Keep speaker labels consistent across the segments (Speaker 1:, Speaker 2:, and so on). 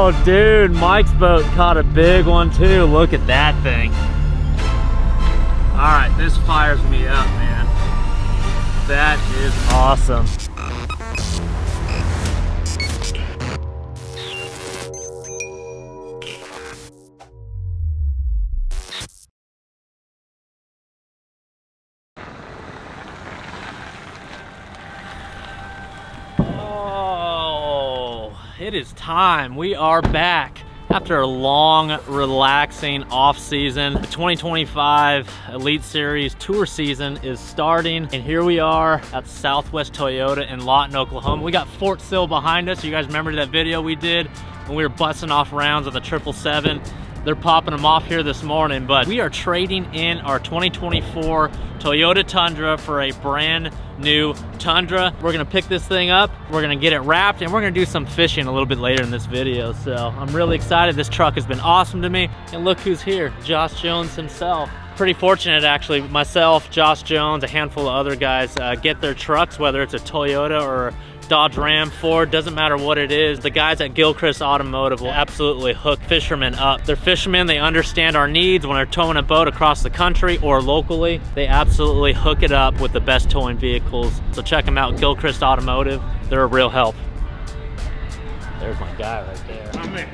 Speaker 1: Oh, dude, Mike's boat caught a big one too. Look at that thing. All right, this fires me up, man. That is awesome. It is time. We are back after a long, relaxing off season. The 2025 Elite Series Tour season is starting, and here we are at Southwest Toyota in Lawton, Oklahoma. We got Fort Sill behind us. You guys remember that video we did when we were busting off rounds on the 777? They're popping them off here this morning, but we are trading in our 2024 Toyota Tundra for a brand new Tundra. We're gonna pick this thing up, we're gonna get it wrapped, and we're gonna do some fishing a little bit later in this video. So I'm really excited. This truck has been awesome to me. And look who's here, Josh Jones himself. Pretty fortunate actually, myself, Josh Jones, a handful of other guys get their trucks, whether it's a Toyota or Dodge Ram, Ford, doesn't matter what it is. The guys at Gilchrist Automotive will absolutely hook fishermen up. They're fishermen, they understand our needs when they're towing a boat across the country or locally. They absolutely hook it up with the best towing vehicles. So check them out, Gilchrist Automotive. They're a real help. There's my guy right there.
Speaker 2: Oh, man.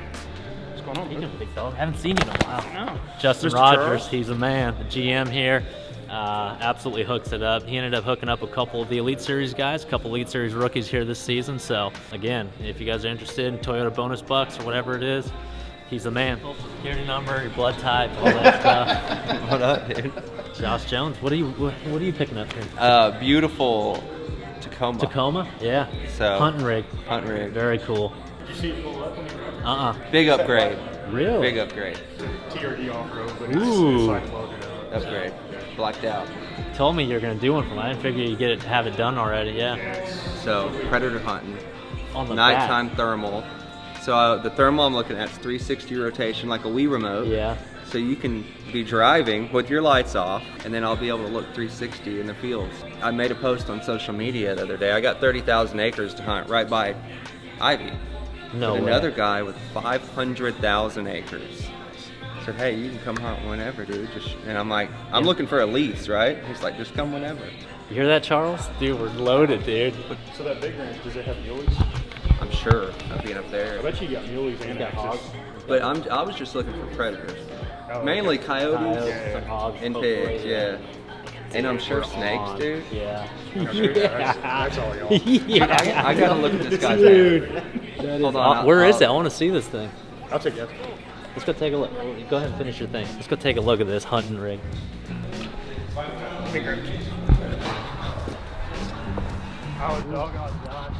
Speaker 2: What's going on, man?
Speaker 1: Big dog. I haven't seen you in a while.
Speaker 2: No.
Speaker 1: Justin
Speaker 2: Mr.
Speaker 1: Rogers,
Speaker 2: Charles.
Speaker 1: he's a man, the GM here. Absolutely hooks it up. He ended up hooking up a couple of the Elite Series guys, a couple Elite Series rookies here this season. So again, if you guys are interested in Toyota bonus bucks or whatever it is, he's the man. Social security number, your blood type, all that stuff.
Speaker 3: What up, dude?
Speaker 1: Josh Jones, what are you picking up here?
Speaker 3: Beautiful Tacoma.
Speaker 1: Tacoma? Yeah.
Speaker 3: So
Speaker 1: Hunting rig.
Speaker 3: Hunting rig.
Speaker 1: Very cool.
Speaker 2: Did you see it pull up when you were
Speaker 3: Big upgrade.
Speaker 1: Really?
Speaker 3: Big upgrade.
Speaker 2: TRD off-road, but
Speaker 1: Ooh.
Speaker 2: it's like loaded up.
Speaker 3: Upgrade. Blacked out.
Speaker 1: Told me you're gonna do one for me. I didn't figure you'd have it done already. Yeah.
Speaker 3: So predator hunting.
Speaker 1: On the
Speaker 3: Nighttime thermal. So the thermal I'm looking at is 360 rotation, like a Wii remote.
Speaker 1: Yeah.
Speaker 3: So you can be driving with your lights off, and then I'll be able to look 360 in the fields. I made a post on social media the other day. I got 30,000 acres to hunt right by Ivie.
Speaker 1: No
Speaker 3: But
Speaker 1: way.
Speaker 3: another guy with 500,000 acres said, hey, you can come hunt whenever, dude. And I'm like, I'm looking for a lease, right? He's like, just come whenever.
Speaker 1: You hear that, Charles? Dude, we're loaded, dude.
Speaker 2: So that big ranch, does it have muleys?
Speaker 3: I'm sure of being up there.
Speaker 2: I bet you got muleys and
Speaker 1: got hogs.
Speaker 2: axes.
Speaker 3: But I was just looking for predators.
Speaker 2: Oh,
Speaker 3: Mainly
Speaker 2: okay.
Speaker 3: coyotes
Speaker 1: and hogs,
Speaker 3: and
Speaker 1: hopefully,
Speaker 3: pigs, yeah. And I'm sure
Speaker 1: We're
Speaker 3: snakes,
Speaker 1: on.
Speaker 3: dude.
Speaker 1: Yeah.
Speaker 2: That's all y'all.
Speaker 1: Yeah.
Speaker 3: I gotta look at this guy's
Speaker 1: Dude.
Speaker 3: hand. Hold on.
Speaker 1: Where is it? I want to see this thing.
Speaker 2: I'll take that.
Speaker 1: Let's go take a look. Go ahead and finish your thing. Let's go take a look at this hunting rig.
Speaker 2: I was doggone Josh.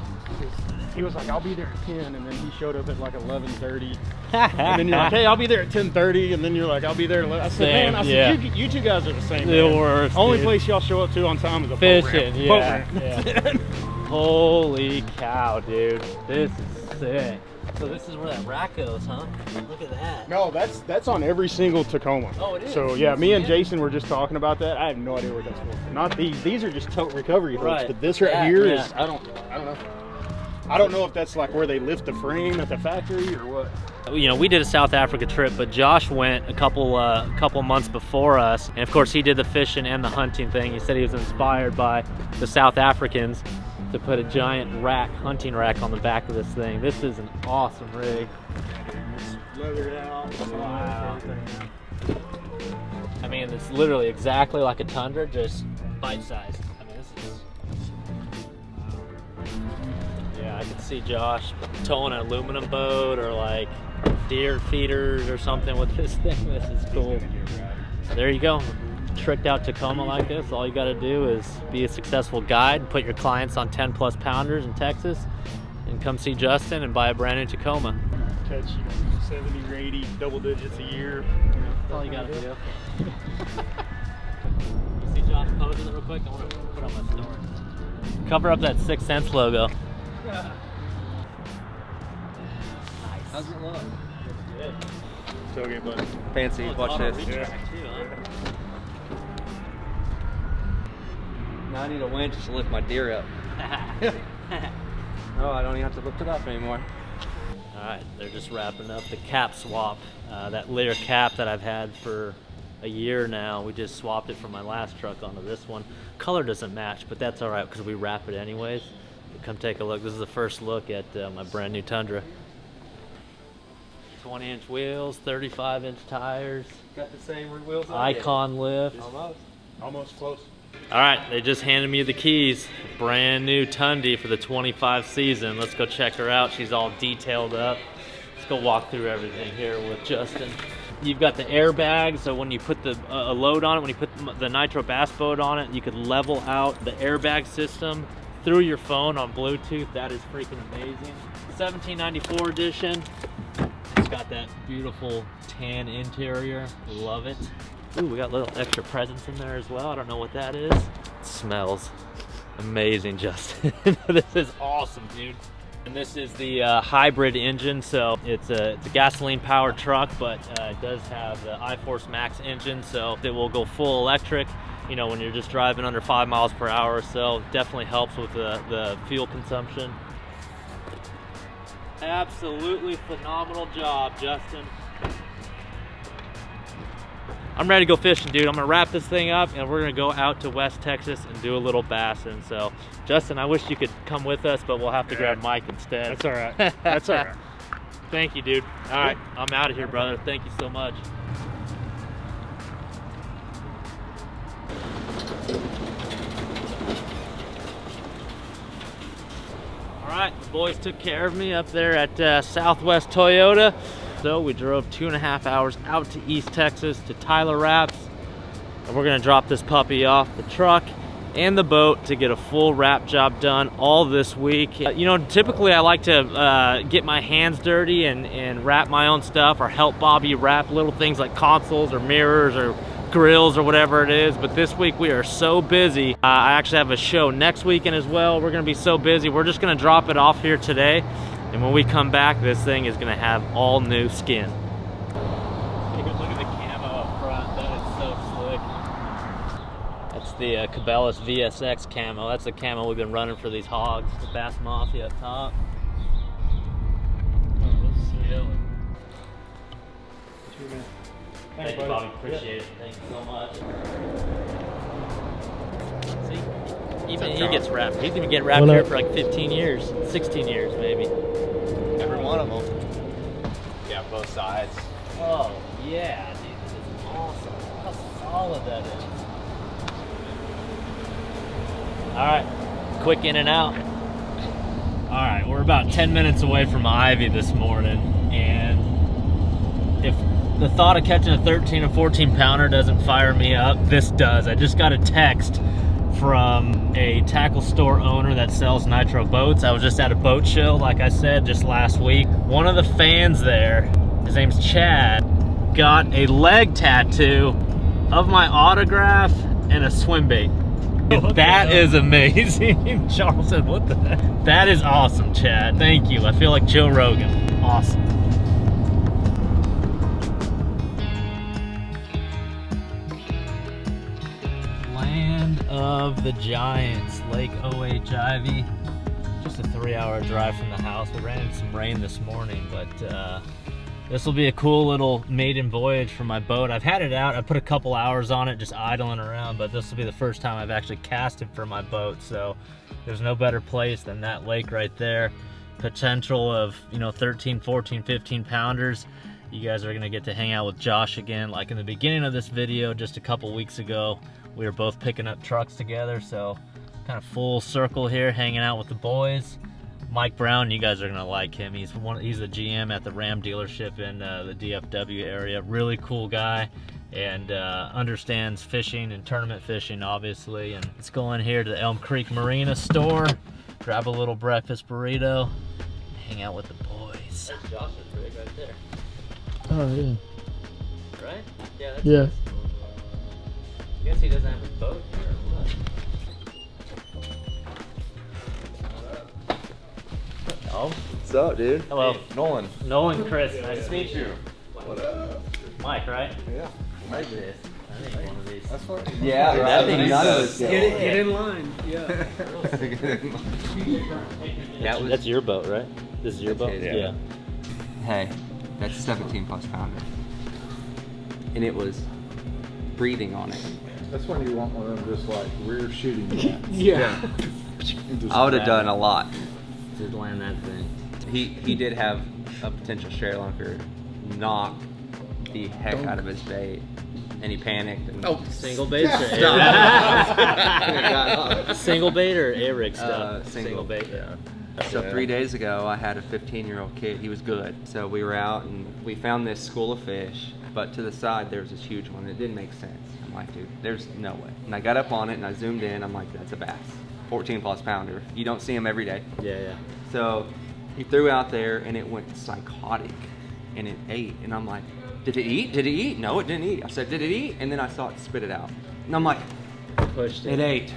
Speaker 2: He was like, I'll be there at 10, and then he showed up at like 11:30. And then you're like, hey, I'll be there at 10:30, and then you're like, I'll be there at 11. I said,
Speaker 1: Same,
Speaker 2: man, I
Speaker 1: yeah.
Speaker 2: said, you two guys are the same.
Speaker 1: The
Speaker 2: man.
Speaker 1: worst,
Speaker 2: Only
Speaker 1: dude.
Speaker 2: place y'all show up to on time is a
Speaker 1: Fishing,
Speaker 2: boat
Speaker 1: yeah.
Speaker 2: ramp.
Speaker 1: Yeah. Holy cow, dude. This is sick. So this is where that rack goes, huh? Look at that.
Speaker 2: No, that's on every single Tacoma.
Speaker 1: Oh, it is?
Speaker 2: So yeah, me and
Speaker 1: Yeah.
Speaker 2: Jason were just talking about that. I have no idea what that's for. Not these. These are just tote recovery hooks.
Speaker 1: Right.
Speaker 2: But this right
Speaker 1: That,
Speaker 2: here
Speaker 1: yeah.
Speaker 2: is I don't know. I don't know if that's like where they lift the frame at the factory or what.
Speaker 1: You know, we did a South Africa trip, but Josh went a couple months before us, and of course he did the fishing and the hunting thing. He said he was inspired by the South Africans to put a giant hunting rack on the back of this thing. This is an awesome rig.
Speaker 2: Leathered out.
Speaker 1: Wow. I mean, it's literally exactly like a Tundra, just bite size. I mean, this is. Yeah, I could see Josh towing an aluminum boat or like deer feeders or something with this thing. This is cool. So there you go. Tricked out Tacoma like this. All you got to do is be a successful guide, put your clients on 10 plus pounders in Texas, and come see Justin and buy a brand new Tacoma.
Speaker 2: Catch 70 or 80 double digits a year.
Speaker 1: That's all you got to do. You see Josh posing it real quick? I want to put on my story. Cover up that 6 Sense logo. Nice.
Speaker 3: How's it look?
Speaker 1: Good.
Speaker 2: So good, buddy.
Speaker 3: Fancy.
Speaker 1: Oh,
Speaker 3: Watch
Speaker 1: auto
Speaker 3: this.
Speaker 1: retract too, huh?
Speaker 3: Now I need a winch to lift my deer up. Oh, I don't even have to lift it up anymore.
Speaker 1: All right, they're just wrapping up the cap swap. That Lear cap that I've had for a year now, we just swapped it from my last truck onto this one. Color doesn't match, but that's all right because we wrap it anyways. Come take a look. This is the first look at my brand new Tundra. 20-inch wheels, 35-inch tires.
Speaker 3: Got the same wheels on
Speaker 1: Icon lift.
Speaker 2: Almost close.
Speaker 1: All right, they just handed me the keys. Brand new Tundy for the 25 season. Let's go check her out. She's all detailed up. Let's go walk through everything here with Justin. You've got the airbag, so when you put the a load on it, when you put the nitro bass boat on it, you could level out the airbag system through your phone on Bluetooth. That is freaking amazing. 1794 edition. It's got that beautiful tan interior. Love it. Ooh, we got little extra presents in there as well. I don't know what that is. It smells amazing, Justin. This is awesome, dude. And this is the hybrid engine, so it's a gasoline powered truck, but it does have the iForce Max engine, so it will go full electric. You know, when you're just driving under 5 miles per hour or so, definitely helps with the fuel consumption. Absolutely phenomenal job, Justin. I'm ready to go fishing, dude. I'm gonna wrap this thing up and we're gonna go out to West Texas and do a little bassing. So, Justin, I wish you could come with us, but we'll have to grab Mike instead.
Speaker 2: That's all right. That's all right.
Speaker 1: Thank you, dude. All right, I'm out of here, brother. Thank you so much. All right, the boys took care of me up there at Southwest Toyota. So we drove 2.5 hours out to East Texas to Tyler Wraps, and we're gonna drop this puppy off the truck and the boat to get a full wrap job done all this week. You know, typically I like to get my hands dirty and wrap my own stuff or help Bobby wrap little things like consoles or mirrors or grills or whatever it is, but this week we are so busy. I actually have a show next weekend as well. We're gonna be so busy. We're just gonna drop it off here today. And when we come back, this thing is gonna have all new skin. Take a look at the camo up front. That is so slick. That's the Cabela's VSX camo. That's the camo we've been running for these hogs. The Bass Mafia up top. Thank you, Bobby. Appreciate it. Thank you so much. See, even he gets wrapped. He's gonna get wrapped here for like 15 years, 16 years maybe.
Speaker 3: Every one of them. Yeah, both sides.
Speaker 1: Oh, yeah, dude, this is awesome. How solid that is. All right, quick in and out. All right, we're about 10 minutes away from Ivie this morning, and if the thought of catching a 13 or 14 pounder doesn't fire me up, this does. I just got a text from a tackle store owner that sells nitro boats. I was just at a boat show, like I said, just last week. One of the fans there, his name's Chad, got a leg tattoo of my autograph and a swim bait. That is amazing. Charles said, what the heck? That is awesome, Chad. Thank you. I feel like Joe Rogan. Awesome. Of the Giants, Lake OH Ivie. Just a 3-hour drive from the house. We ran into some rain this morning, but this will be a cool little maiden voyage for my boat. I've had it out. I put a couple hours on it just idling around, but this will be the first time I've actually casted for my boat, so there's no better place than that lake right there. Potential of, you know, 13, 14, 15 pounders. You guys are gonna get to hang out with Josh again, like in the beginning of this video just a couple weeks ago. We were both picking up trucks together, so kind of full circle here, hanging out with the boys. Mike Brown, you guys are gonna like him. He's the GM at the Ram dealership in the DFW area. Really cool guy, and understands fishing and tournament fishing, obviously. And let's go in here to the Elm Creek Marina store, grab a little breakfast burrito, hang out with the boys. That's Josh's rig right there.
Speaker 2: Oh yeah.
Speaker 1: Right? Yeah. That's
Speaker 2: Yeah.
Speaker 1: nice. I guess he doesn't have a boat here or what? Oh.
Speaker 3: What's up, dude?
Speaker 1: Hello.
Speaker 3: Hey, Nolan.
Speaker 1: Nolan, Chris. Nice to meet you.
Speaker 3: What up?
Speaker 1: Mike, right?
Speaker 3: Yeah.
Speaker 1: Like this. I think one of these.
Speaker 3: That's what. Yeah,
Speaker 1: That thing
Speaker 3: none of
Speaker 1: is
Speaker 3: us
Speaker 2: Get in line. Yeah.
Speaker 1: That's your boat, right? This is your boat?
Speaker 3: Yeah. Hey, that's 17 plus pounder. And it was breathing on it.
Speaker 4: That's when you want one of them just like rear shooting guns.
Speaker 2: Yeah.
Speaker 3: I would have done a lot.
Speaker 1: Just land that thing.
Speaker 3: He did have a potential share lunker knock the heck out of his bait, and he panicked. And
Speaker 1: Single bait or single bait or A-rig stuff?
Speaker 3: Single
Speaker 1: bait.
Speaker 2: Yeah.
Speaker 3: So 3 days ago, I had a 15-year-old kid. He was good. So we were out and we found this school of fish, but to the side there was this huge one. It didn't make sense. I'm like, dude, there's no way. And I got up on it and I zoomed in. I'm like, that's a bass, 14 plus pounder. You don't see them every day.
Speaker 1: Yeah.
Speaker 3: So he threw out there and it went psychotic and it ate. And I'm like, did it eat? Did it eat? No, it didn't eat. I said, did it eat? And then I saw it spit it out. And I'm like,
Speaker 1: Pushed it.
Speaker 3: it ate.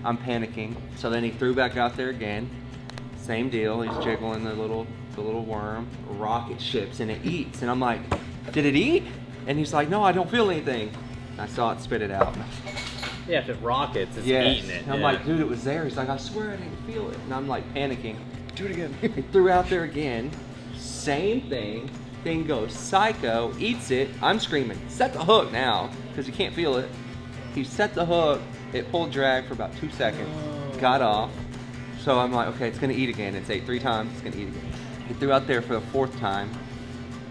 Speaker 3: I'm panicking. So then he threw back out there again. Same deal. He's jiggling the little worm, rocket ships, and it eats. And I'm like, did it eat? And he's like, no, I don't feel anything. And I saw it spit it out.
Speaker 1: Yeah, if it rockets, it's
Speaker 3: Yes.
Speaker 1: eating it.
Speaker 3: And I'm
Speaker 1: yeah.
Speaker 3: like, dude, it was there. He's like, I swear I didn't feel it. And I'm like panicking.
Speaker 2: Do it again.
Speaker 3: He threw out there again. Same thing. Thing goes psycho, eats it. I'm screaming, set the hook now, because you can't feel it. He set the hook. It pulled drag for about 2 seconds. Got off. So I'm like, okay, it's gonna eat again. It's ate 3 times. It's gonna eat again. He threw out there for the 4th time.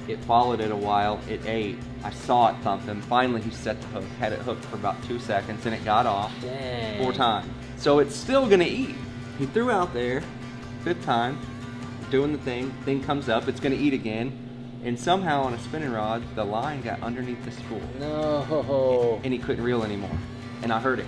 Speaker 3: It followed it a while. It ate. I saw it thump him. Finally, he set the hook. Had it hooked for about 2 seconds, and it got off.
Speaker 1: Dang.
Speaker 3: 4 times. So it's still gonna eat. He threw out there, 5th time, doing the thing. Thing comes up. It's gonna eat again, and somehow on a spinning rod, the line got underneath the spool,
Speaker 1: No.
Speaker 3: and he couldn't reel anymore. And I heard it.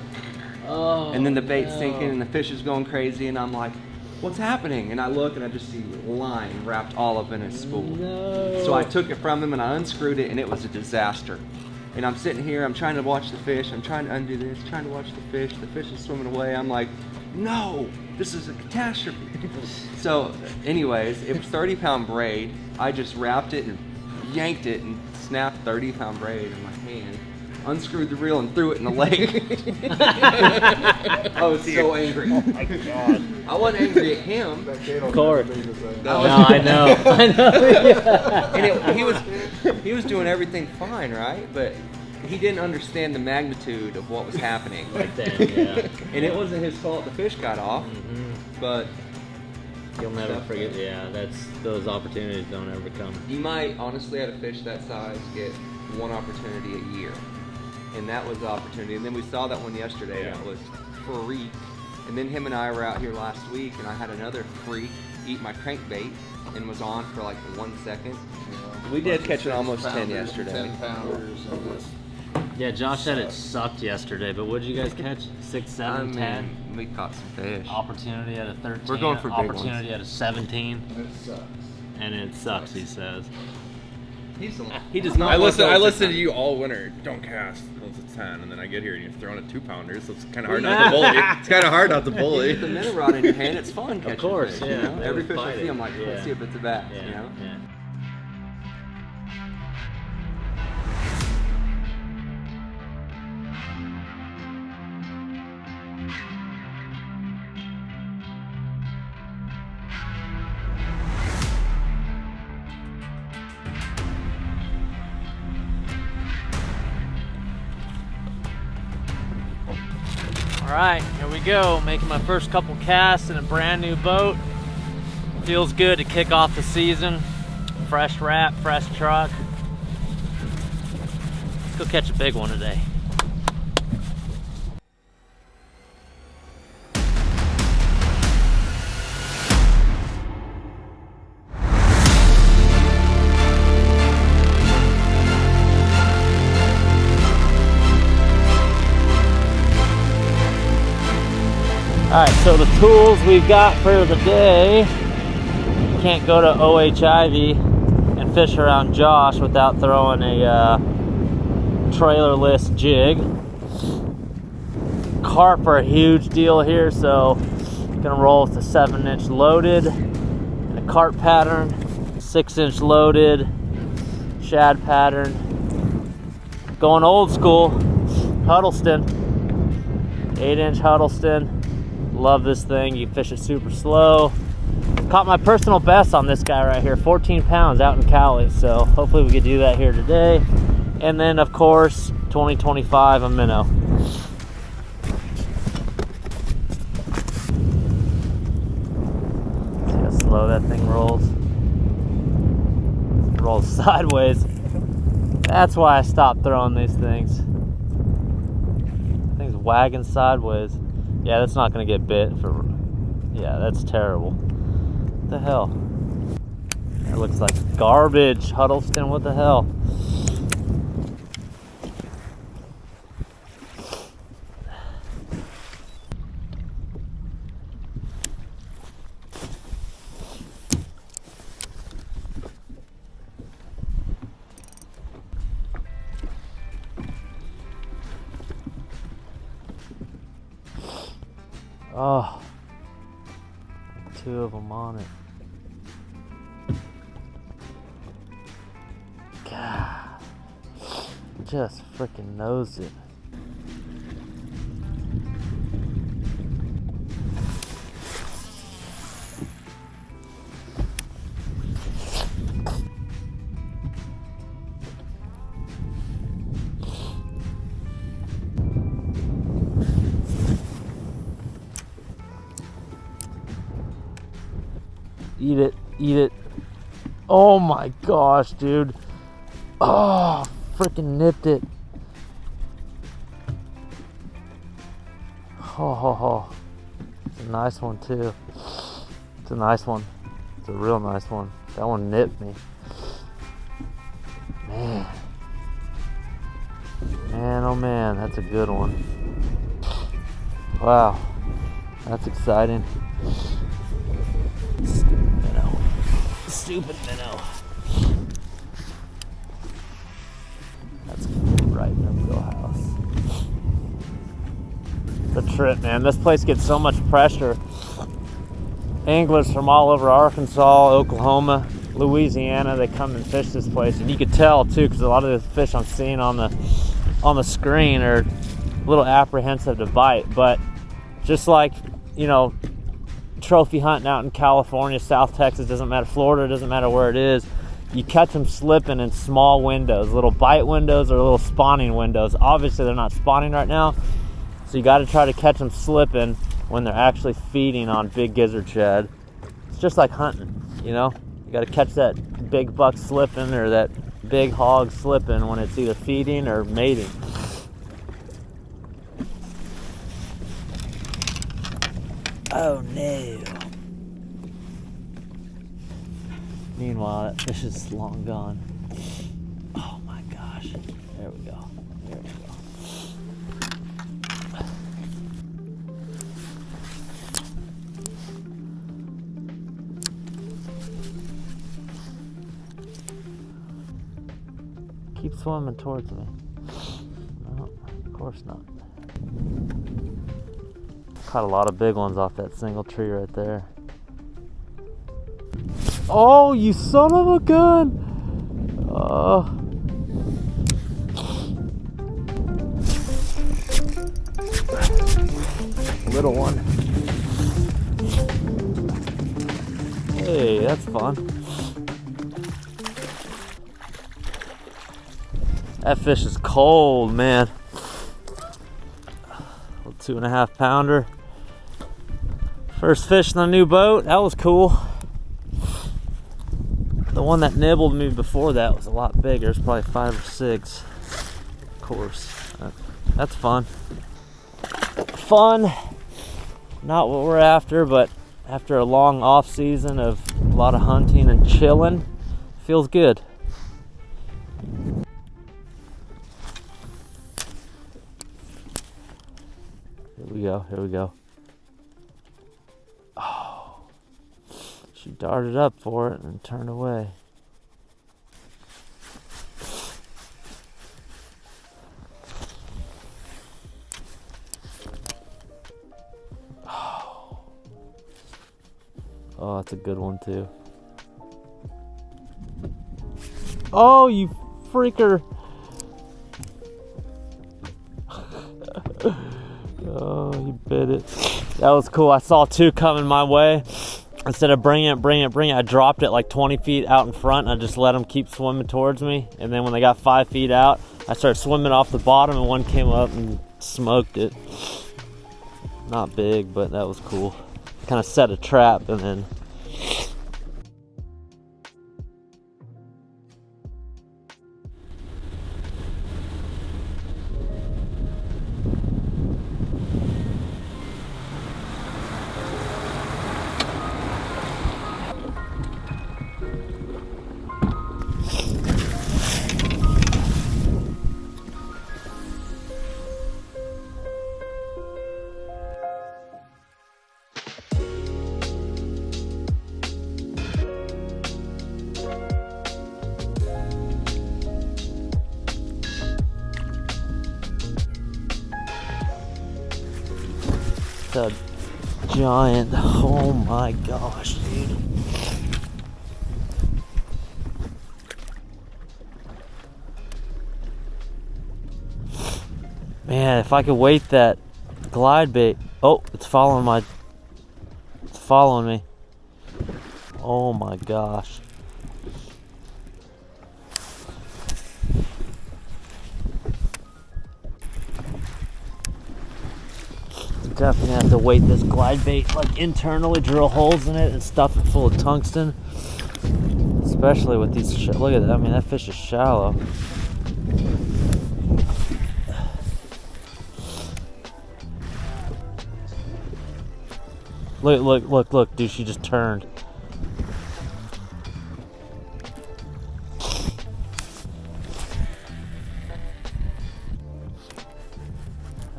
Speaker 1: Oh.
Speaker 3: And then the bait's
Speaker 1: no.
Speaker 3: sinking, and the fish is going crazy, and I'm like, what's happening? And I look, and I just see line wrapped all up in his spool.
Speaker 1: No.
Speaker 3: So I took it from him, and I unscrewed it, and it was a disaster. And I'm sitting here, I'm trying to watch the fish, I'm trying to undo this, trying to watch the fish is swimming away. I'm like, no, this is a catastrophe. So anyways, it was 30-pound braid. I just wrapped it and yanked it and snapped 30-pound braid in my hand. Unscrewed the reel and threw it in the lake. I was so angry.
Speaker 2: Oh my god.
Speaker 3: I wasn't angry at him.
Speaker 4: That kid will
Speaker 1: Of course.
Speaker 4: never be the same.
Speaker 1: No, I know. I know. Yeah.
Speaker 3: And he was doing everything fine, right? But he didn't understand the magnitude of what was happening.
Speaker 1: Right then, yeah.
Speaker 3: And it wasn't his fault the fish got off, but
Speaker 1: You'll never forget. Yeah, those opportunities don't ever come.
Speaker 3: you might honestly at a fish that size get one opportunity a year. And that was the opportunity. And then we saw that one yesterday that was freak. And then him and I were out here last week, and I had another freak eat my crankbait and was on for like 1 second. We did catch an almost 10 yesterday.
Speaker 4: 10 pounders and this.
Speaker 1: Yeah, Josh said it sucked yesterday, but what did you guys catch? 6, 7, 10?
Speaker 3: We caught some fish.
Speaker 1: Opportunity at a 13.
Speaker 3: We're going for big
Speaker 1: opportunity
Speaker 3: ones.
Speaker 1: at a 17,
Speaker 4: It sucks.
Speaker 1: and it sucks. He says.
Speaker 3: He does not.
Speaker 2: I
Speaker 3: want those
Speaker 2: listened
Speaker 3: at
Speaker 2: to you all winter. Don't cast until it's 10, and then I get here and you're throwing a 2-pounder, so it's kind of hard not to bully. It's kind of hard not to
Speaker 3: You
Speaker 2: bully.
Speaker 3: get the minnow rod in your hand, it's fun catching
Speaker 1: course,
Speaker 3: fish,
Speaker 1: yeah.
Speaker 3: you know?
Speaker 1: They
Speaker 3: Every
Speaker 1: would
Speaker 3: fish I
Speaker 1: fight
Speaker 3: see,
Speaker 1: it.
Speaker 3: I'm like, let's
Speaker 1: Yeah.
Speaker 3: see if it's a bass,
Speaker 1: Yeah,
Speaker 3: you know?
Speaker 1: yeah. All right, here we go. Making my first couple casts in a brand new boat. Feels good to kick off the season. Fresh wrap, fresh truck. Let's go catch a big one today. All right, so the tools we've got for the day. Can't go to OH Ivie and fish around Josh without throwing a trailerless jig. Carp are a huge deal here, so gonna roll with a 7-inch loaded and a carp pattern, 6-inch loaded shad pattern. Going old school, Huddleston, 8-inch Huddleston. Love this thing. You fish it super slow. Caught my personal best on this guy right here, 14 pounds out in Cali. So hopefully we could do that here today. And then of course, 2025 a minnow. See how slow that thing rolls. It rolls sideways. That's why I stopped throwing these things. Thing's wagging sideways. Yeah, that's not gonna get bit for. Yeah, that's terrible. What the hell? That looks like garbage. Huddleston, what the hell? Oh, 2 of them on it. God, just freaking knows it. Eat it, eat it. Oh my gosh, dude. Oh, freaking nipped it. Oh. It's a nice one too. It's a nice one. It's a real nice one. That one nipped me. Man. Man, oh man, that's a good one. Wow. That's exciting. Stupid minnow. That's right in the wheelhouse. The trip, man. This place gets so much pressure. Anglers from all over Arkansas, Oklahoma, Louisiana, they come and fish this place, and you could tell too, because a lot of the fish I'm seeing on the screen are a little apprehensive to bite. But just like, you know, trophy hunting out in California, South Texas, doesn't matter, Florida, doesn't matter where it is, you catch them slipping in small windows, little bite windows or little spawning windows. Obviously they're not spawning right now, so you got to try to catch them slipping when they're actually feeding on big gizzard shad. It's just like hunting, you know, you got to catch that big buck slipping or that big hog slipping when it's either feeding or mating. Oh no. Meanwhile, that fish is long gone. Oh my gosh. There we go. There we go. Keep swimming towards me. No, of course not. Caught a lot of big ones off that single tree right there. Oh, you son of a gun! Little one. Hey, that's fun. That fish is cold, man. 2.5 pounder. First fish in the new boat. That was cool. The one that nibbled me before that was a lot bigger. It's probably 5 or 6. Of course. That's fun. Fun. Not what we're after, but after a long off season of a lot of hunting and chilling, feels good. Here we go. Oh, she darted up for it and turned away. Oh, that's a good one too. Oh, you freaker. Oh, he bit it. That was cool. I saw 2 coming my way. instead of bringing it, I dropped it like 20 feet out in front, and I just let them keep swimming towards me. And then when they got 5 feet out, I started swimming off the bottom, and one came up and smoked it. Not big, but that was cool. Kind of set a trap, and then a giant, oh my gosh, dude. Man, if I could weight that glide bait. Oh, it's following me. Oh my gosh. Definitely have to weight this glide bait, like internally drill holes in it and stuff it full of tungsten. Especially with these, look at that, I mean that fish is shallow. Look, dude, she just turned.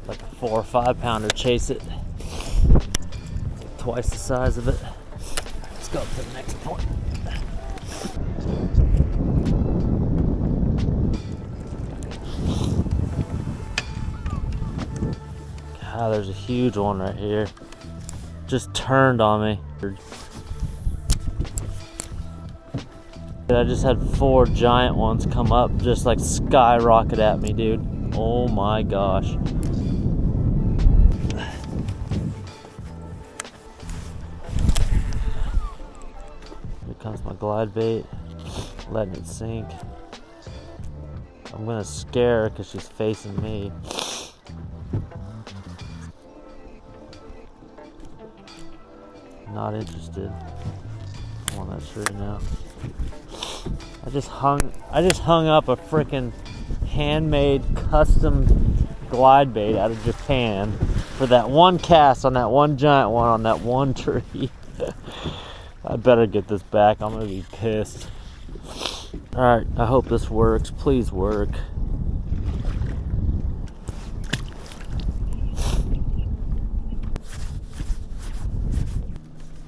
Speaker 1: Like a 4 or 5 pounder, chase it. Twice the size of it. Let's go up to the next point. God, there's a huge one right here. Just turned on me. I just had 4 giant ones come up, just like skyrocket at me, dude. Oh my gosh. Here comes my glide bait, letting it sink. I'm gonna scare her because she's facing me. Not interested. I'm on that tree now. I just hung up a freaking handmade custom glide bait out of Japan for that one cast on that one giant one on that one tree. I better get this back. I'm gonna be pissed. Alright, I hope this works. Please work.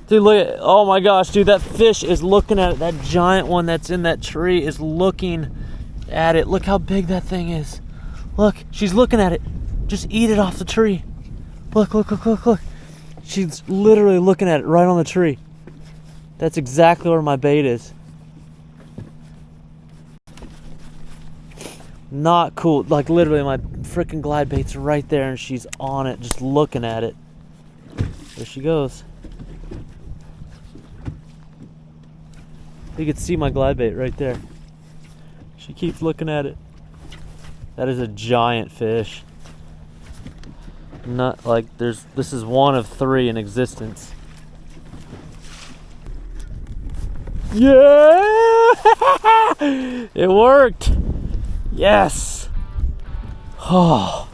Speaker 1: Dude, look at, oh my gosh, dude, that fish is looking at it. That giant one that's in that tree is looking at it. Look how big that thing is. Look, she's looking at it. Just eat it off the tree. Look. She's literally looking at it right on the tree. That's exactly where my bait is. Not cool. Like literally my freaking glide bait's right there and she's on it, just looking at it. There she goes. You can see my glide bait right there. She keeps looking at it. That is a giant fish. Not like this is one of 3 in existence. Yeah! It worked. Yes. Oh,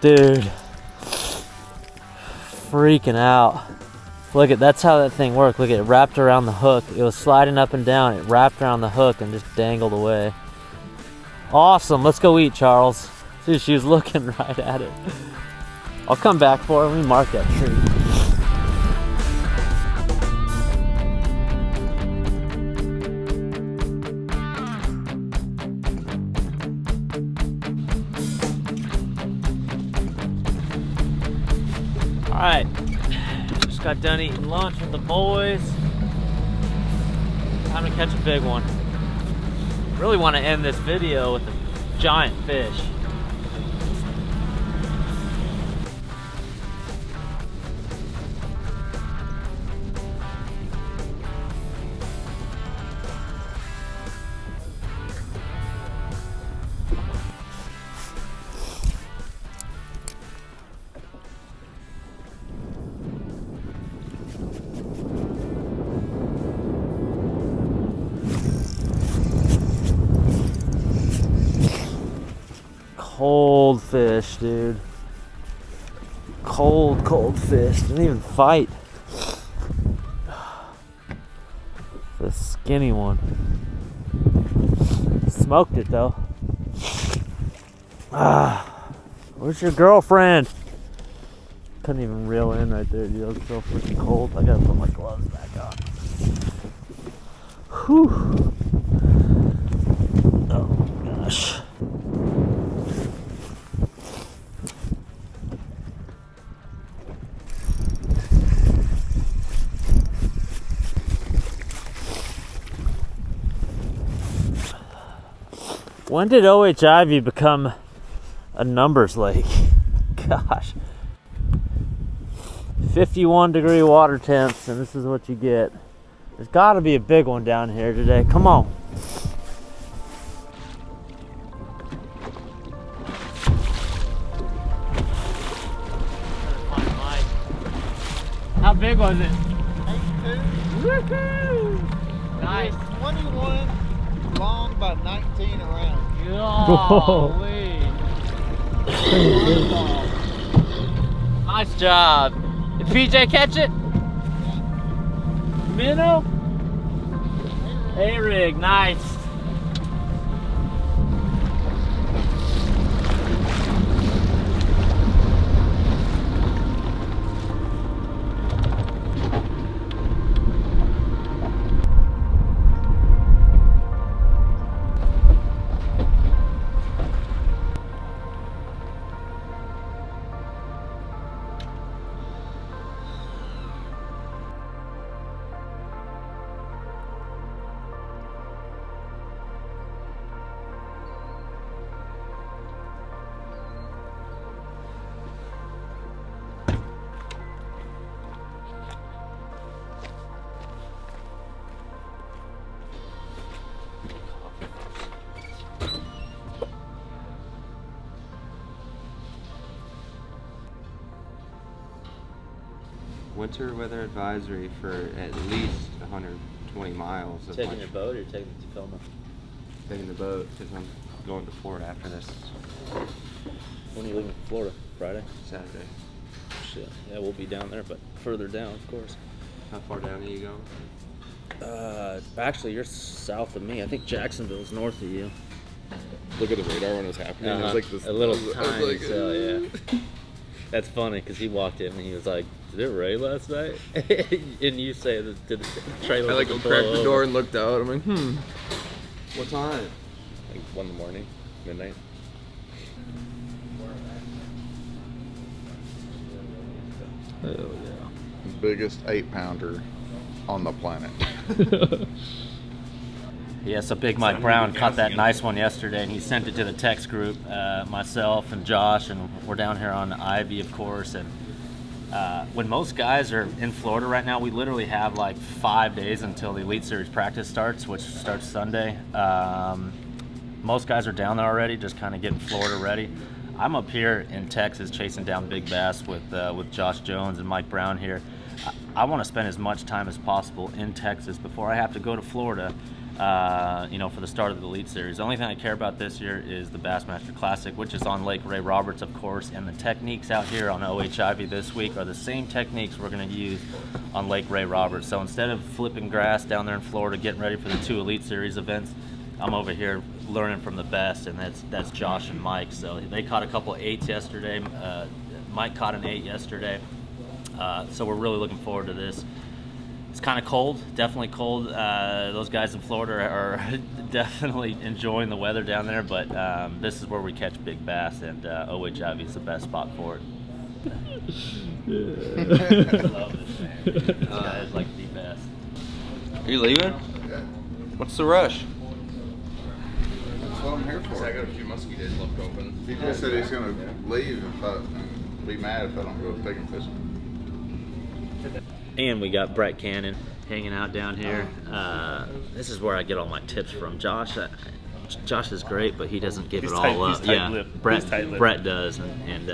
Speaker 1: dude. Freaking out. Look at, that's how that thing worked. Look at it, wrapped around the hook. It was sliding up and down. It wrapped around the hook and just dangled away. Awesome. Let's go eat, Charles. See, she was looking right at it. I'll come back for it. Let me mark that tree. All right. Got done eating lunch with the boys. Time to catch a big one. Really want to end this video with a giant fish. cold fish, dude. Cold fish. Didn't even fight. The skinny one. Smoked it though. Where's your girlfriend? Couldn't even reel in right there, dude. It was so freaking cold. I gotta put my gloves back on. Whew. Oh gosh. When did OH Ivie become a numbers lake? Gosh. 51-degree water temps, and this is what you get. There's got to be a big one down here today. Come on. How big was it?
Speaker 4: 82.
Speaker 1: Woohoo! Nice.
Speaker 4: 21 long by 19 around.
Speaker 1: Golly. Nice job. Did PJ catch it? Minnow? A-rig, nice.
Speaker 3: Winter weather advisory for at least 120 miles. Of
Speaker 1: Taking your boat or taking the Tacoma?
Speaker 3: Taking the boat because I'm going to Florida after this
Speaker 1: When are you leaving Florida? Friday?
Speaker 3: Saturday.
Speaker 1: Shit. Yeah, we'll be down there, but further down, of course.
Speaker 3: How far down are you going?
Speaker 1: Actually, you're south of me. I think Jacksonville's north of you.
Speaker 5: Look at the radar when it was happening. It was like this.
Speaker 1: A little
Speaker 5: I was
Speaker 1: tiny
Speaker 5: like,
Speaker 1: cell, yeah. That's funny because he walked in and he was like, "Did it rain last night?" And you say that the trailer.
Speaker 5: I like
Speaker 1: didn't
Speaker 5: cracked
Speaker 1: blow
Speaker 5: the
Speaker 1: over.
Speaker 5: door and looked out. I'm like,
Speaker 3: What time?
Speaker 1: Like 1 in the morning, midnight.
Speaker 5: oh yeah.
Speaker 4: Biggest 8-pounder on the planet.
Speaker 1: Yeah, so Big Mike Brown caught that nice one yesterday, and he sent it to the text group, myself and Josh, and we're down here on Ivie, of course. And when most guys are in Florida right now, we literally have like 5 days until the Elite Series practice starts, which starts Sunday. Most guys are down there already, just kind of getting Florida ready. I'm up here in Texas chasing down big bass with Josh Jones and Mike Brown here. I want to spend as much time as possible in Texas before I have to go to Florida. For the start of the Elite Series. The only thing I care about this year is the Bassmaster Classic, which is on Lake Ray Roberts, of course, and the techniques out here on OH Ivie this week are the same techniques we're going to use on Lake Ray Roberts. So instead of flipping grass down there in Florida, getting ready for the 2 Elite Series events, I'm over here learning from the best, and that's Josh and Mike. So they caught a couple 8s yesterday. Mike caught an 8 yesterday. So we're really looking forward to this. It's kind of cold, definitely cold. Those guys in Florida are definitely enjoying the weather down there, but this is where we catch big bass, and OH Ivie is the best spot for it. I love this, man. This guy is like the best.
Speaker 3: Are you leaving? What's the rush?
Speaker 4: That's what I'm here for.
Speaker 5: I got a few muskie left open.
Speaker 4: He just said he's gonna leave if I be mad if I don't go take him fishing.
Speaker 1: And we got Brett Cannon hanging out down here. This is where I get all my tips from. Josh is great, but he doesn't give it all up. Yeah, Brett does, and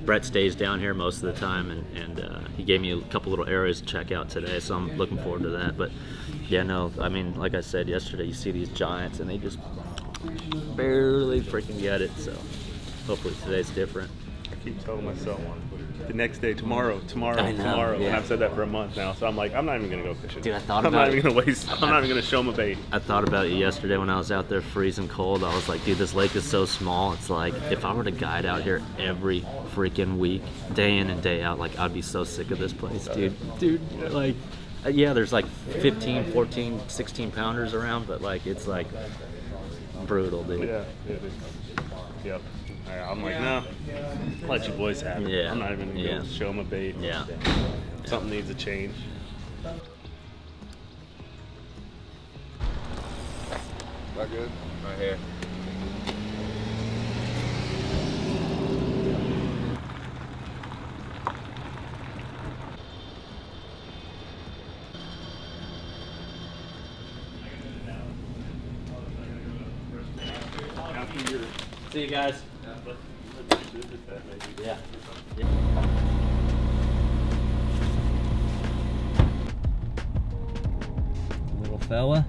Speaker 1: Brett stays down here most of the time, and he gave me a couple little areas to check out today, so I'm looking forward to that. But yeah, no, I mean, like I said yesterday, you see these giants, and they just barely freaking get it. So Hopefully today's different.
Speaker 2: I keep telling myself the next day, tomorrow,
Speaker 1: I know,
Speaker 2: and
Speaker 1: yeah.
Speaker 2: I've said that for a month now. So I'm like, I'm not even gonna go fishing.
Speaker 1: Dude, I thought
Speaker 2: I'm
Speaker 1: about
Speaker 2: not
Speaker 1: it.
Speaker 2: even gonna waste. I'm not even gonna show them a bait.
Speaker 1: I thought about it yesterday when I was out there freezing cold. I was like, dude, this lake is so small. It's like, if I were to guide out here every freaking week, day in and day out, like, I'd be so sick of this place, dude. Dude, like, yeah, there's like 15, 14, 16 pounders around, but like, it's like brutal, dude.
Speaker 2: Yeah, it is. Yep. I'm like, no, let you boys have it.
Speaker 1: Yeah.
Speaker 2: I'm not even gonna go show them a bait.
Speaker 1: Yeah.
Speaker 2: Something needs a change.
Speaker 4: That good?
Speaker 5: Right here.
Speaker 1: See you guys. Yeah. Little fella.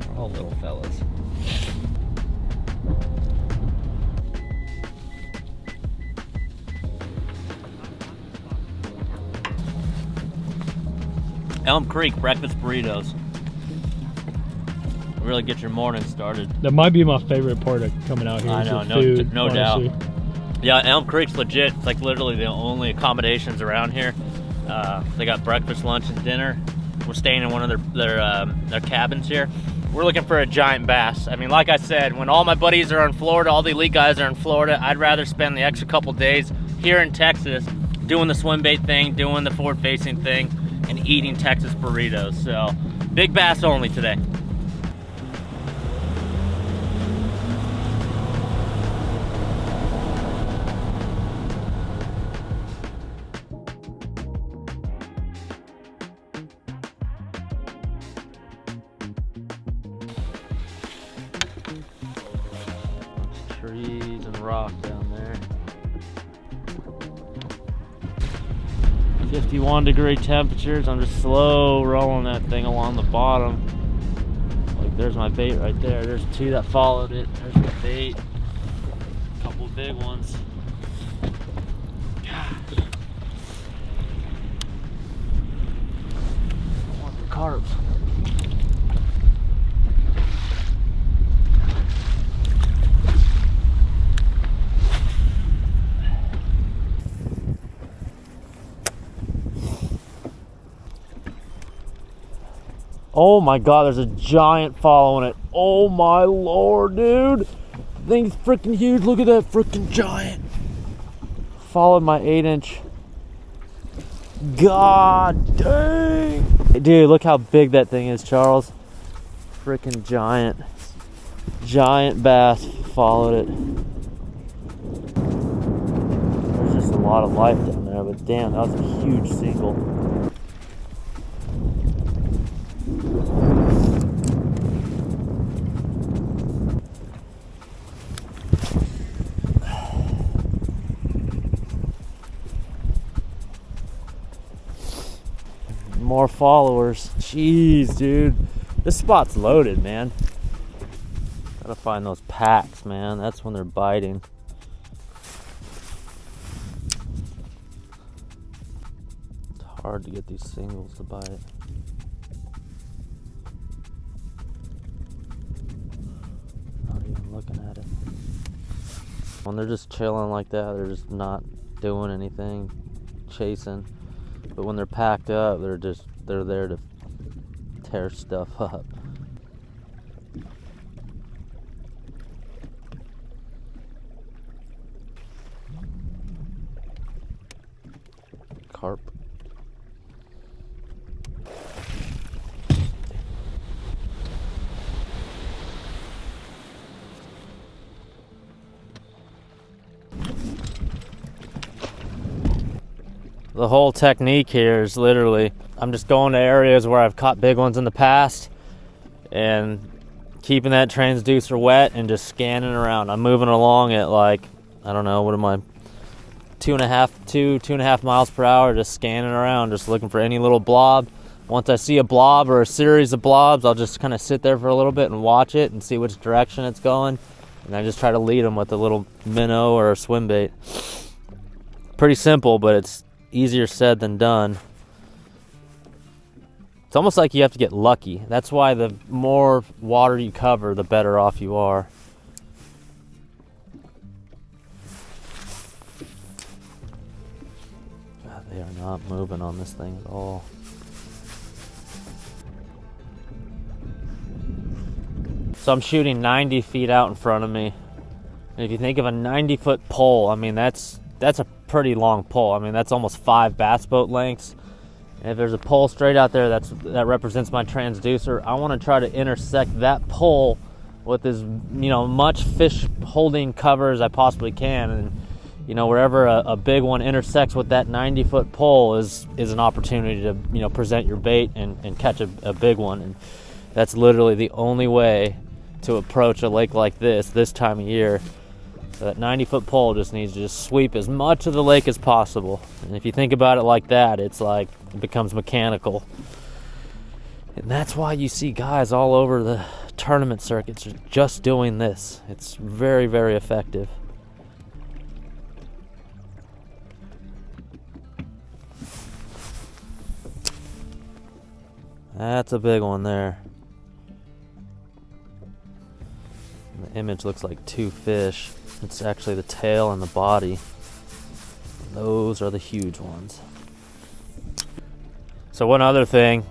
Speaker 1: We're all little fellas. Elm Creek breakfast burritos. Really get your morning started.
Speaker 6: That might be my favorite part of coming out here.
Speaker 1: I
Speaker 6: is
Speaker 1: know,
Speaker 6: the food,
Speaker 1: no doubt.
Speaker 6: honestly.
Speaker 1: Yeah, Elm Creek's legit. It's like literally the only accommodations around here. They got breakfast, lunch, and dinner. We're staying in one of their cabins here. We're looking for a giant bass. I mean, like I said, when all my buddies are in Florida, all the elite guys are in Florida, I'd rather spend the extra couple days here in Texas doing the swim bait thing, doing the forward facing thing, and eating Texas burritos. So, big bass only today. Trees and rock down there. 51-degree temperatures. I'm just slow rolling that thing along the bottom. Like, there's my bait right there. There's two that followed it. There's my bait. A couple of big ones. Gosh. I want the carp. Oh my god, there's a giant following it. Oh my lord, dude. The thing's freaking huge. Look at that freaking giant. Followed my 8-inch. God dang. Dude, look how big that thing is, Charles. Freaking giant. Giant bass followed it. There's just a lot of life down there, but damn, that was a huge single. More followers. Jeez, dude. This spot's loaded, man. Gotta find those packs, man. That's when they're biting. It's hard to get these singles to bite. Not even looking at it. When they're just chilling like that, they're just not doing anything, chasing. But when they're packed up, they're there to tear stuff up. Carp. The whole technique here is literally, I'm just going to areas where I've caught big ones in the past and keeping that transducer wet and just scanning around. I'm moving along at like, I don't know, what am I, 2.5 miles per hour, just scanning around, just looking for any little blob. Once I see a blob or a series of blobs, I'll just kind of sit there for a little bit and watch it and see which direction it's going And I just try to lead them with a little minnow or a swim bait. Pretty simple, but it's easier said than done. It's almost like you have to get lucky. That's why the more water you cover, the better off you are. God, they are not moving on this thing at all. So I'm shooting 90 feet out in front of me. And if you think of a 90-foot pole, I mean, that's a pretty long pole. I mean, that's almost 5 bass boat lengths. And if there's a pole straight out there that represents my transducer, I want to try to intersect that pole with as much fish holding cover as I possibly can. And wherever a big one intersects with that 90-foot pole is an opportunity to present your bait and catch a big one. And that's literally the only way to approach a lake like this time of year. So that 90-foot pole just needs to sweep as much of the lake as possible. And if you think about it like that, it's like it becomes mechanical. And that's why you see guys all over the tournament circuits just doing this. It's very, very effective. That's a big one there. The image looks like 2 fish. It's actually the tail and the body. Those are the huge ones. So one other thing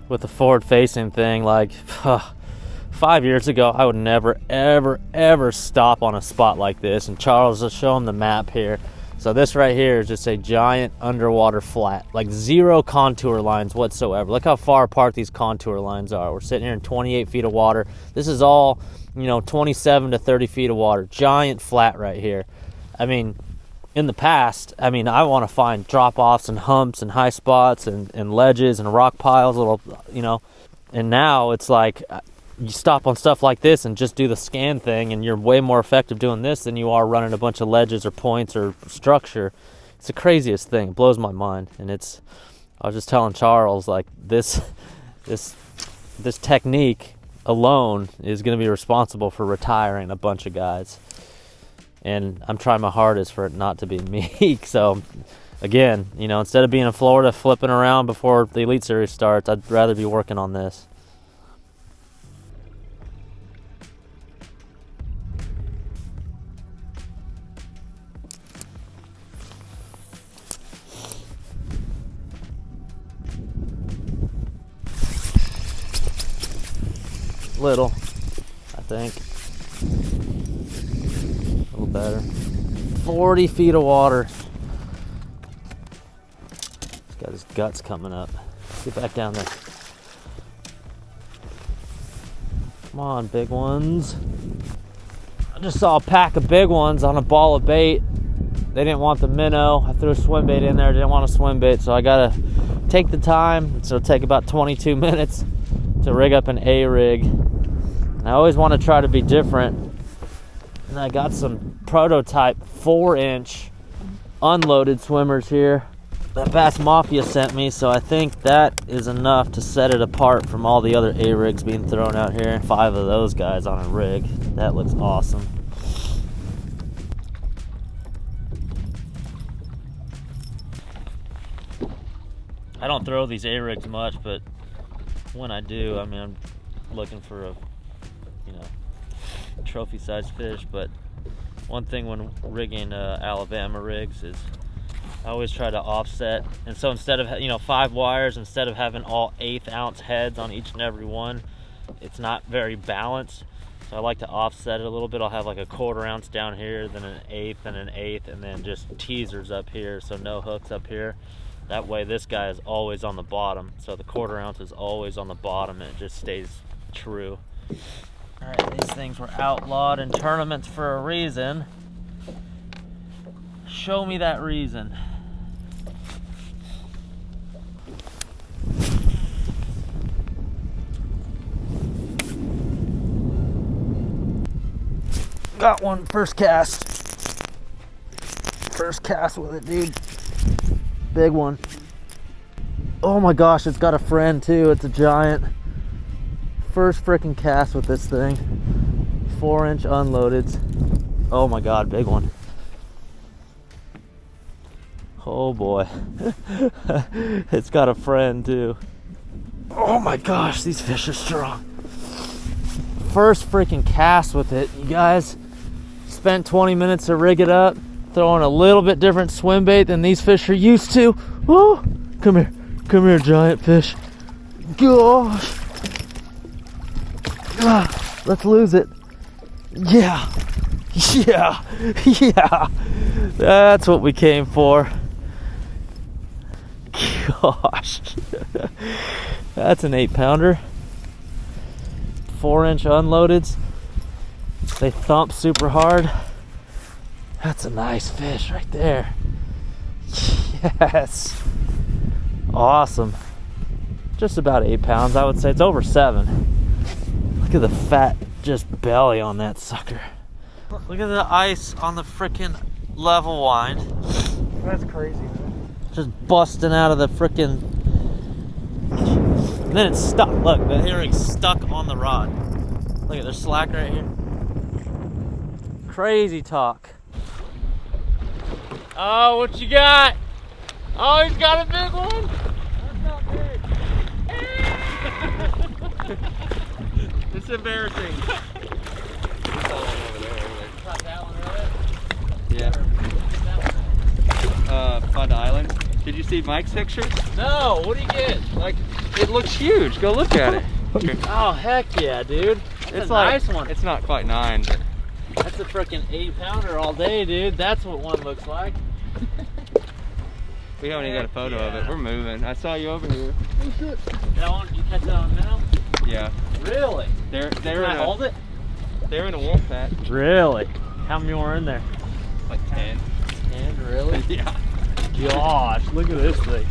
Speaker 1: with the forward facing thing, like 5 years ago, I would never, ever, ever stop on a spot like this. And Charles, will show him the map here. So this right here is just a giant underwater flat, like 0 contour lines whatsoever. Look how far apart these contour lines are. We're sitting here in 28 feet of water. This is all 27 to 30 feet of water. Giant flat right here. I mean, in the past, I want to find drop-offs and humps and high spots and ledges and rock piles, and now it's like you stop on stuff like this and just do the scan thing, and you're way more effective doing this than you are running a bunch of ledges or points or structure. It's the craziest thing. It blows my mind. And I was just telling Charles, like, this technique alone is going to be responsible for retiring a bunch of guys. And I'm trying my hardest for it not to be me. So again, instead of being in Florida flipping around before the Elite Series starts, I'd rather be working on this. Little, I think. A little better. 40 feet of water. He's got his guts coming up. Get back down there. Come on, big ones. I just saw a pack of big ones on a ball of bait. They didn't want the minnow. I threw a swim bait in there. Didn't want a swim bait, so I gotta take the time. So it'll take about 22 minutes to rig up an A-rig. I always want to try to be different. And I got some prototype 4-inch unloaded swimmers here that Bass Mafia sent me, so I think that is enough to set it apart from all the other A-rigs being thrown out here. 5 of those guys on a rig. That looks awesome. I don't throw these A-rigs much, but when I do, I'm looking for a trophy-sized fish. But one thing when rigging Alabama rigs is I always try to offset. And so instead of 5 wires, instead of having all 1/8 ounce heads on each and every one, it's not very balanced. So I like to offset it a little bit. I'll have like a 1/4 ounce down here, then an 1/8 and an 1/8, and then just teasers up here, so no hooks up here. That way this guy is always on the bottom, so the 1/4 ounce is always on the bottom and it just stays true. All right, these things were outlawed in tournaments for a reason. Show me that reason. Got one, first cast. First cast with it, dude. Big one. Oh my gosh, it's got a friend too. It's a giant. First freaking cast with this thing. 4-inch unloadeds. Oh my God, big one. Oh boy. It's got a friend too. Oh my gosh, these fish are strong. First freaking cast with it, you guys. Spent 20 minutes to rig it up, throwing a little bit different swim bait than these fish are used to. Oh, come here, giant fish. Gosh. Ah, let's lose it. Yeah. That's what we came for. Gosh. That's an 8-pounder. 4-inch unloadeds. They thump super hard. That's a nice fish right there. Yes. Awesome. Just about 8 pounds, I would say. It's over 7. Look at the fat just belly on that sucker. Look at the ice on the frickin' level wind.
Speaker 2: That's crazy, man.
Speaker 1: Just busting out of the frickin'. And then it's stuck. Look, the herring's stuck on the rod. Look at their slack right here. Crazy talk. Oh, what you got? Oh, he's got a big one. That's not big.
Speaker 3: It's embarrassing.
Speaker 1: Caught that one, really?
Speaker 3: Yeah. By the island. Did you see Mike's picture?
Speaker 1: No, what do you get?
Speaker 3: Like, it looks huge. Go look at it.
Speaker 1: Oh, heck yeah, dude. That's
Speaker 3: It's
Speaker 1: a
Speaker 3: like,
Speaker 1: nice one.
Speaker 3: It's not quite 9, but
Speaker 1: That's a freaking 8-pounder all day, dude. That's what one looks like.
Speaker 3: we haven't even got a photo of it. We're moving. I saw you over here.
Speaker 1: That one, you catch that on minnow?
Speaker 3: Yeah.
Speaker 1: Really?
Speaker 3: They're
Speaker 1: Can I hold it?
Speaker 3: They're in a wolf pack.
Speaker 1: Really? How many more in there?
Speaker 3: Like 10.
Speaker 1: 10, really?
Speaker 3: Yeah.
Speaker 1: Gosh, look at this thing.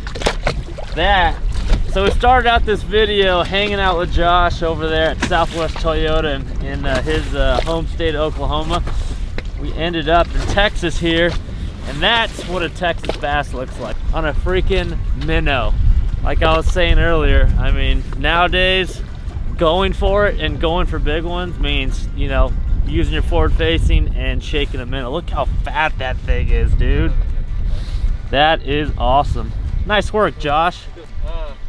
Speaker 1: So we started out this video hanging out with Josh over there at Southwest Toyota in his home state of Oklahoma. We ended up in Texas here, and that's what a Texas bass looks like on a freaking minnow. Like I was saying earlier, I mean, nowadays going for it and going for big ones means, you know, using your forward facing and shaking a minnow. Look how fat that thing is, dude. That is awesome. Nice work, Josh.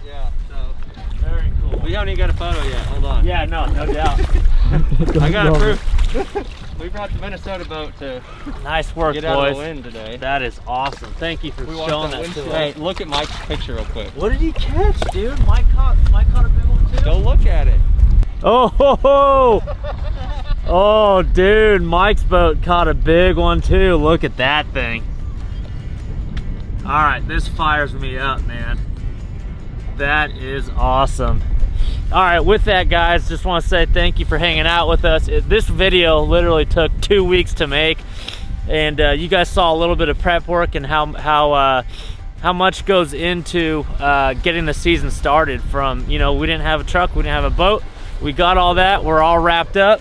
Speaker 3: Yeah, so.
Speaker 1: Very cool.
Speaker 3: We haven't even got a photo yet. Hold on.
Speaker 1: Yeah, no doubt.
Speaker 3: I got a proof. We brought the Minnesota boat to
Speaker 1: Nice work,
Speaker 3: get out of
Speaker 1: boys.
Speaker 3: the wind today.
Speaker 1: That is awesome. Thank you for
Speaker 3: We watched
Speaker 1: showing
Speaker 3: that
Speaker 1: that to
Speaker 3: windshield.
Speaker 1: us.
Speaker 3: Hey, look at Mike's picture real quick.
Speaker 1: What did he catch, dude? Mike caught a big one too?
Speaker 3: Go look at it.
Speaker 1: Oh, ho, ho. Oh, dude, Mike's boat caught a big one too. Look at that thing. All right, this fires me up, man. That is awesome. All right, with that, guys, just want to say thank you for hanging out with us. This video literally took 2 weeks to make, and you guys saw a little bit of prep work and how much goes into getting the season started. From, you know, we didn't have a truck, we didn't have a boat, we got all that, we're all wrapped up,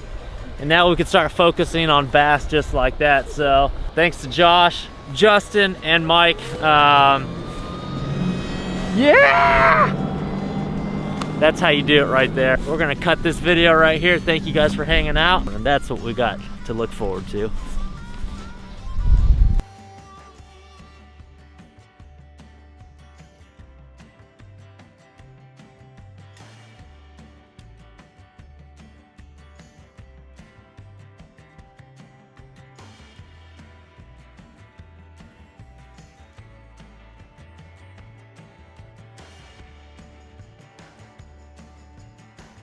Speaker 1: and now we can start focusing on bass just like that. So thanks to Josh, Justin, and Mike. Yeah! That's how you do it right there. We're gonna cut this video right here. Thank you guys for hanging out, and that's what we got to look forward to.